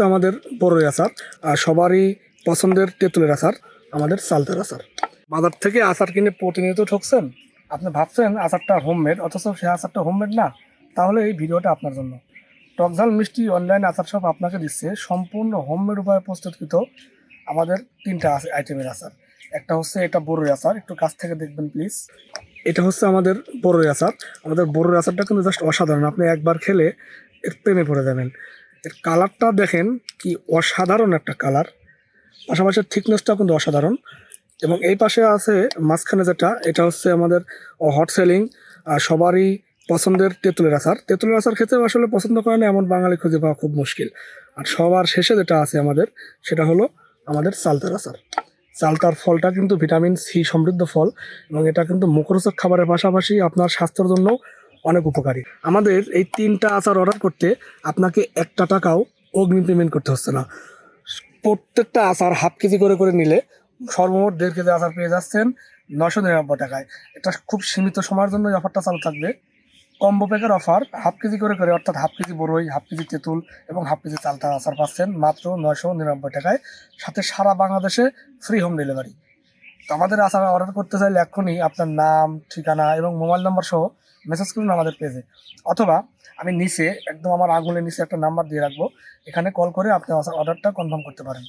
আমাদের বড়ই আচার আর সবারই পছন্দের তেঁতুলের আচার আমাদের চালতার আচার। বাজার থেকে আচার কিনে প্রতিনিয়ত ঠকছেন, আপনি ভাবছেন আচারটা হোমমেড, অথচ সে আচারটা হোমমেড না। তাহলে এই ভিডিওটা আপনার জন্য। টকঝাল মিষ্টি অনলাইন আচার শপ আপনাকে দিচ্ছে সম্পূর্ণ হোমমেড উপায়ে প্রস্তুতকৃত আমাদের 3টা আইটেমের আচার। একটা হচ্ছে এটা বড়ই আচার, একটু কাছ থেকে দেখবেন প্লিজ। এটা হচ্ছে আমাদের বড়ই আচার। আমাদের বড়ই আচারটা কিন্তু জাস্ট অসাধারণ, আপনি একবার খেলে এর প্রেমে পড়ে যাবেন। এর কালারটা দেখেন কি অসাধারণ একটা কালার, পাশাপাশি থিকনেসটাও কিন্তু অসাধারণ। এবং এই পাশে আছে মাঝখানে যেটা, এটা হচ্ছে আমাদের হট সেলিং আর সবারই পছন্দের তেঁতুলের আচার। তেঁতুলের আচার খেতেও আসলে পছন্দ করে না এমন বাঙালি খুঁজে পাওয়া খুব মুশকিল। আর সবার শেষে যেটা আছে আমাদের, সেটা হলো আমাদের চালতার আচার। চালতার ফলটা কিন্তু ভিটামিন সি সমৃদ্ধ ফল, এবং এটা কিন্তু মুখরোচক খাবারের পাশাপাশি আপনার স্বাস্থ্যের জন্য অনেক উপকারী। আমাদের এই 3টা আচার অর্ডার করতে আপনাকে 1 টাকাও অগ্রিম পেমেন্ট করতে হচ্ছে না। প্রত্যেকটা আচার হাফ কেজি করে করে নিলে সর্বমোট 1.5 কেজি আচার পেয়ে যাচ্ছেন 999 টাকায়। এটা খুব সীমিত সময়ের জন্য এই অফারটা চালু থাকবে। কম্বো প্যাকের অফার, হাফ কেজি করে করে, অর্থাৎ হাফ কেজি বড়ই, হাফ কেজি তেঁতুল এবং হাফ কেজি চালতার আচার পাচ্ছেন মাত্র 999 টাকায়, সাথে সারা বাংলাদেশে ফ্রি হোম ডেলিভারি। তো আমাদের আচার অর্ডার করতে চাইলে এখনই আপনার নাম, ঠিকানা এবং মোবাইল নাম্বার সহ মেসেজ করুন আমাদের পেজে, অথবা আমি নিচে একদম আমার আঙুলের নিচে একটা নাম্বার দিয়ে রাখবো, এখানে কল করে আপনি অর্ডারটা কনফার্ম করতে পারেন।